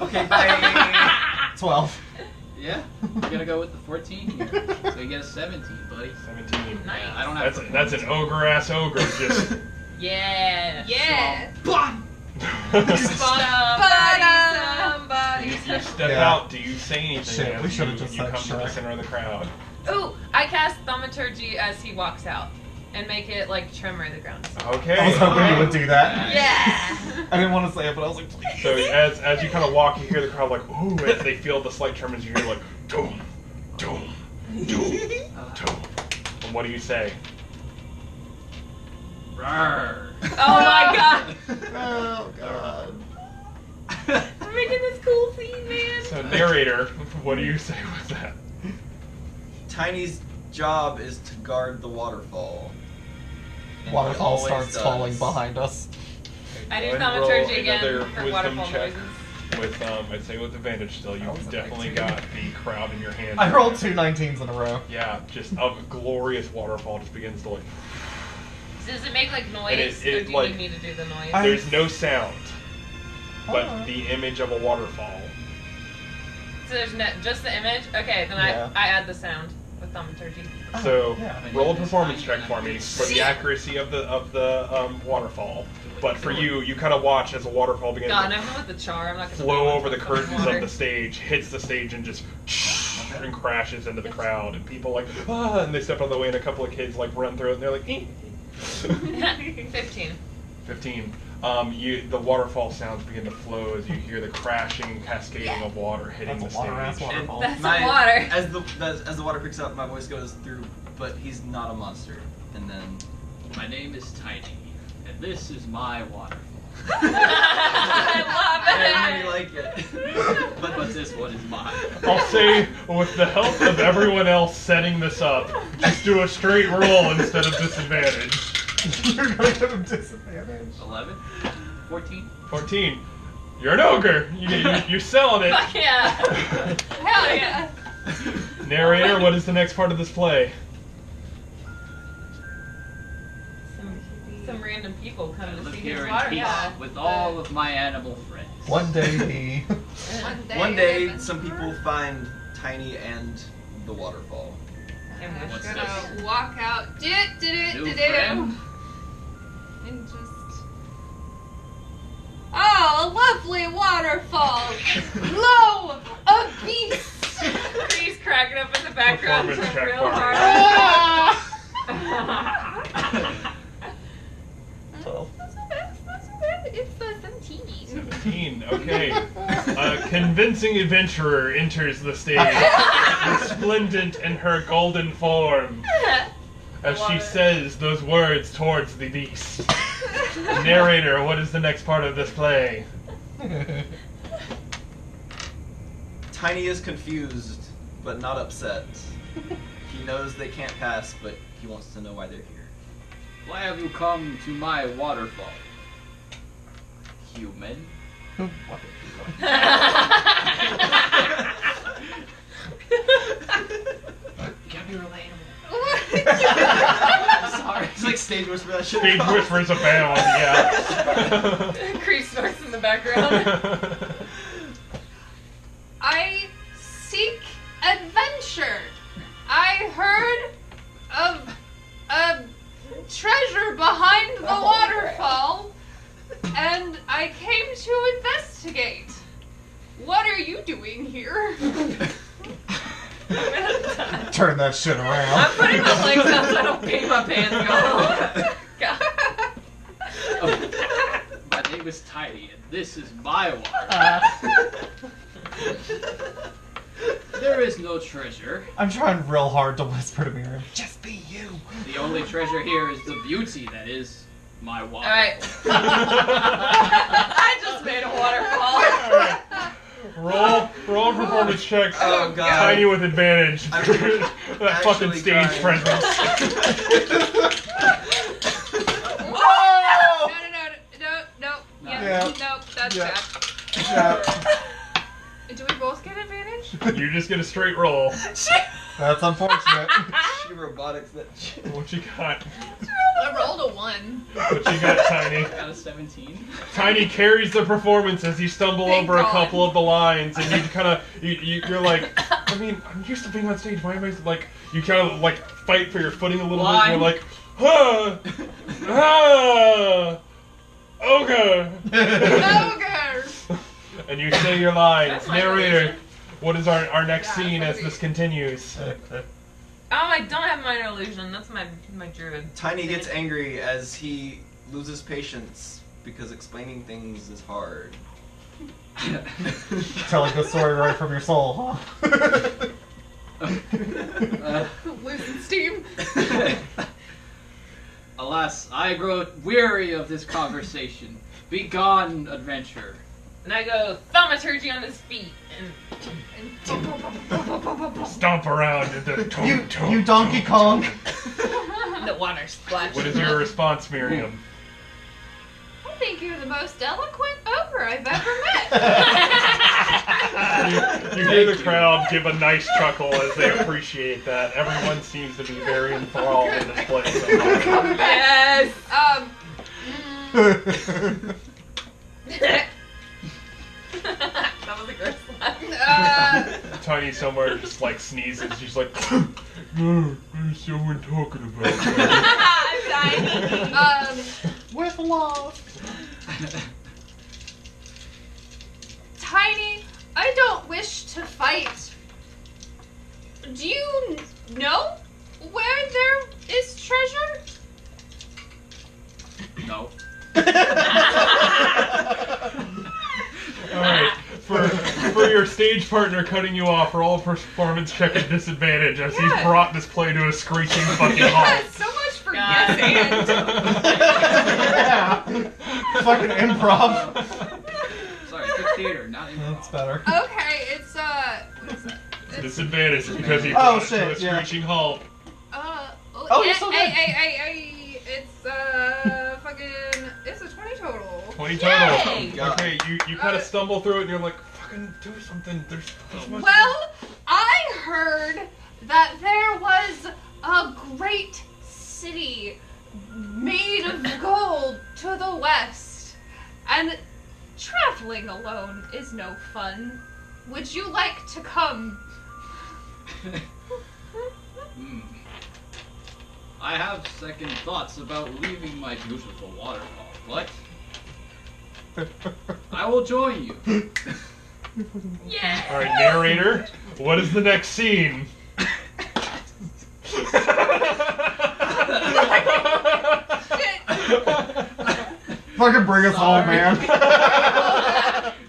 Okay, bye. 12. Yeah, we're gonna go with the 14 here. So you get a 17, buddy. 17. Nice. Yeah, I don't have That's an ogre-ass ogre, just... Yeah. Yeah. Somebody. You step out, do you say anything Shit, we as should've just you said come to the sure. center of the crowd? Ooh, I cast Thaumaturgy as he walks out. And make it, like, tremor the ground. Okay. I was hoping you would do that. Yeah! I didn't want to say it, but I was like, please. So as you kind of walk, you hear the crowd like, ooh, as they feel the slight tremors, you hear like, doom, doom, doom, doom. And what do you say? Rawr. Oh my god! Oh, God. We're making this cool scene, man! So narrator, what do you say with that? Tiny's job is to guard the waterfall. And he Waterfall always starts does. falling behind us. I do Go ahead and Thaumaturgy roll again another for wisdom waterfall check. noises. With, I'd say with advantage still, That you've was a definitely 19. got the crowd in your hands. I rolled 2 19s in a row. Yeah, just a glorious waterfall just begins to like... Does it make, like, noise? And or do you like, need me to do the noise? There's no sound, but Oh. the image of a waterfall. So there's just the image? Okay, then Yeah. I add the sound with Thaumaturgy. So yeah. roll a performance check for me for the accuracy of the waterfall. But for you, you kind of watch as the waterfall begins God, to I'm with the char. I'm not gonna flow go over the into fucking curtains water. of the stage, hits the stage, and just and crashes into the crowd. And people like, ah, and they step out of the way, and a couple of kids like run through it, and they're like, eh. 15. 15. The waterfall sounds begin to flow as you hear the crashing, cascading of water hitting That's the a water-ass stage. waterfall. That's My- the water. As the water picks up, my voice goes through, but he's not a monster. And then My name is Tiny, and this is my waterfall. I I love really it. like it. But this one is mine. I'll say, with the help of everyone else setting this up, just do a straight roll instead of disadvantage. You're gonna give him disadvantage. 11? 14? 14. You're an ogre. You're selling it. Fuck yeah. Hell yeah. Narrator, what is the next part of this play? Some random people come I to live see here his in waterfall. peace with all of my animal friends. One day he... One day, some people find Tiny and the waterfall. And I'm What's gonna this? walk out. New friend? And just. Oh, a lovely waterfall! Lo, a beast! He's cracking up in the background Performance trying check real for me. hard. 12. Not so bad, not so bad. It's the 17. 17. Okay. A convincing adventurer enters the stage, resplendent in her golden form, as she says those words towards the beast. Narrator, what is the next part of this play? Tiny is confused, but not upset. He knows they can't pass, but he wants to know why they're here. Why have you come to my waterfall? Human? What? You gotta be relatable. I'm sorry. It's like stage whisper. That shit. Stage whispers abound, yeah. Crease snorts in the background. I seek adventure. I heard of a treasure behind the waterfall, and I came to investigate. What are you doing here? Turn that shit I'm around. putting my legs out so I don't pee my pants, y'all. God. Oh, my name is Tiny, and this is my waterfall. There is no treasure. I'm trying real hard to whisper to Miriam. Just be you. The only treasure here is the beauty that is my waterfall. Alright. I just made a waterfall. Roll performance checks. Oh, God. Tiny with advantage. I'm That fucking actually stage crying. presence. Oh! No. Yeah. No, that's Yeah. bad. Yeah, Do we both get advantage? You just get a straight roll. that's unfortunate. She robotics that shit. What you got? I rolled a 1. What you got, Tiny? Out of 17. Tiny carries the performance as you stumble Thank over a God. couple of the lines, and you kind of you're like, I mean, I'm used to being on stage. Why am I like? You kind of like fight for your footing a little bit. And you're like, ogre. Ogre! And you say your lines. That's my Narrator, illusion. what is our next Yeah, scene as maybe. this continues? Oh, I don't have minor illusion. That's my druid. Tiny gets angry as he loses patience because explaining things is hard. Telling the story right from your soul, huh? Losing steam. Alas, I grow weary of this conversation. Be gone, adventure. And I go thaumaturgy on his feet. And Stomp around in the You Donkey Kong. the water splashes. What is your response, Miriam? I think you're the most eloquent ogre I've ever met. You hear the crowd give a nice chuckle as they appreciate that. Everyone seems to be very enthralled in this play so far. Yes! That was a gross laugh. Tiny somewhere just like sneezes. She's like, "No, there's someone talking about that." I'm dying. With love. Tiny, I don't wish to fight. Do you know where there is treasure? No. Alright, for your stage partner cutting you off, roll a performance check at disadvantage as he's Yeah. brought this play to a screeching fucking halt. So much for God. yes and. Yeah. Fucking improv. Sorry, it's theater, not improv. That's better. Okay, it's what is that? It's, Disadvantage because he Oh, brought it to a shit, yeah. screeching halt. Oh, you're so good. It's fucking, it's a 20 total. 20 total. Yay! Okay, you kind of stumble through it and you're like, fucking do something. There's much. Well, I heard that there was a great city made of gold to the west, and traveling alone is no fun. Would you like to come? Hmm. I have second thoughts about leaving my beautiful waterfall, but I will join you. Yeah! Alright, narrator, what is the next scene? Fucking bring us home, Sorry. man.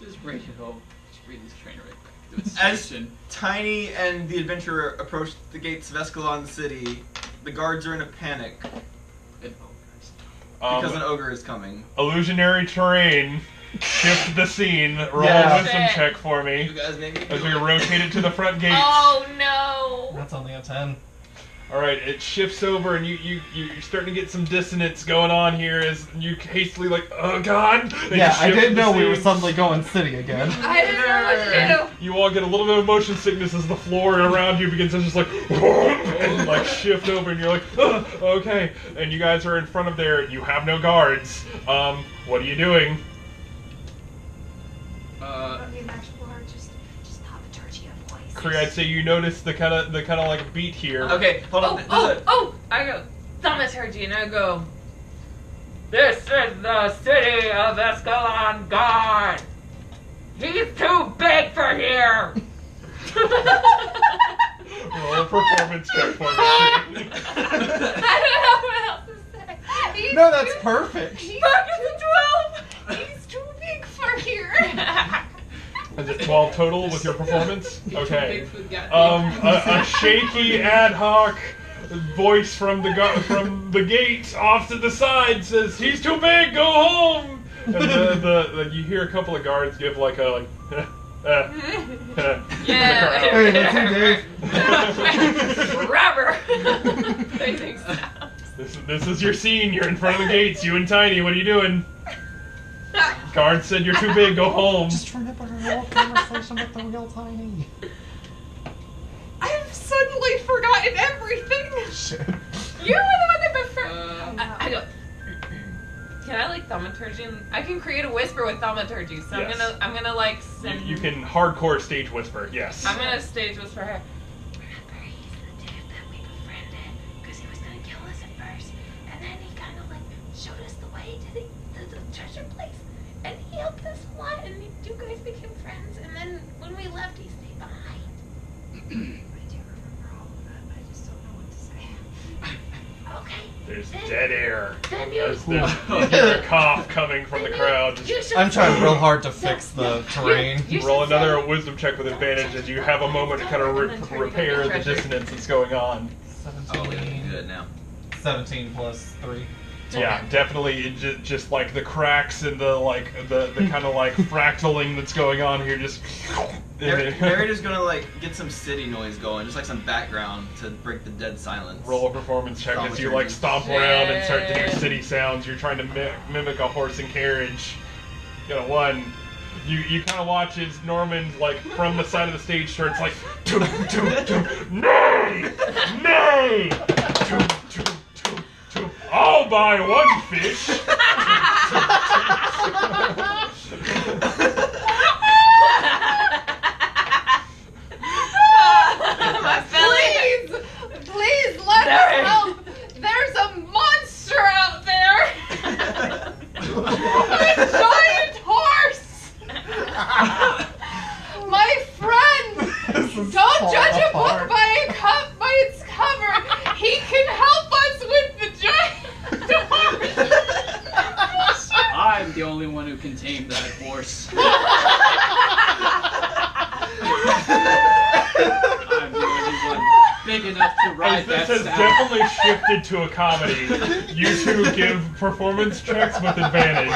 Just bring it home. Just bring this train right back to its As station. Tiny and the adventurer approach the gates of Escalon City, the guards are in a panic because an ogre is coming. Illusionary terrain. Shift the scene. Roll Yeah. a wisdom check for You me guys name me. as we rotate it to the front gates. Oh no! That's only a 10. Alright, it shifts over and you're starting to get some dissonance going on here as you hastily like, oh god! And Yeah, you I shift didn't the know we were scene. suddenly going city again. I didn't know what to do. You all get a little bit of motion sickness as the floor around you begins to just like, and like shift over and you're like, okay. And you guys are in front of there, you have no guards. What are you doing? Just thaumaturgy of voice. Kree, I'd say you notice the kind of like beat here. Okay, hold on. I go thaumaturgy and I go. This is the city of Escalon Guard. He's too big for here. Roll a performance check for me. I don't know what else to say. He's No, that's too- perfect. He's Fucking 12. He's too big for here. Is it 12 total with your performance? Okay. Big for the goddamn- A shaky ad hoc voice from the gate off to the side says, "He's too big. Go home." And you hear a couple of guards give like a Yeah. Hey, that's you, Dave. Rubber. Amazing sound. This is your scene. You're in front of the gates. You and Tiny. What are you doing? Guard said you're too big. Go home. Just remember our old conversation with the real Tiny. I've suddenly forgotten everything. Shit. You were the one that preferred. gonna go. Can I like thaumaturgy? I can create a whisper with thaumaturgy, so Yes. I'm gonna like send. You can hardcore stage whisper, yes. I'm gonna stage whisper her. Remember, he's the dude that we befriended because he was gonna kill us at first, and then he kind of like showed us the way to the treasure place, and he helped us a lot, and you guys became friends, and then when we left, he stayed behind. I do remember all of that. I just don't know what to say. Okay. There's then- dead air. Then you. There's you hear a cough coming from the crowd. You should I'm trying say- real hard to fix the terrain. You should Roll another say- wisdom check with advantage as you have a moment to kind of repair the dissonance that's going on. Oh, yeah, good now. 17 plus 3. Yeah, definitely. Just like the cracks and the kind of like fractaling that's going on here. Just Narrator's gonna like get some city noise going, just like some background to break the dead silence. roll a performance check as you like stomp around and start to hear city sounds. You're trying to mimic a horse and carriage. You got a 1. You kind of watch as Norman, like, from the side of the stage starts like, toot, toot, toot, nay, nay, toot, toot, toot, toot. I'll buy 1 fish. My belly. Please let us help. There's a monster out there. A giant horse. My friend, don't judge a book by its cover. He can help us with the giant horse. I'm the only one who can tame that horse. I'm the only one big enough to ride This that has saddle. definitely shifted to a comedy. You two give performance checks with advantage.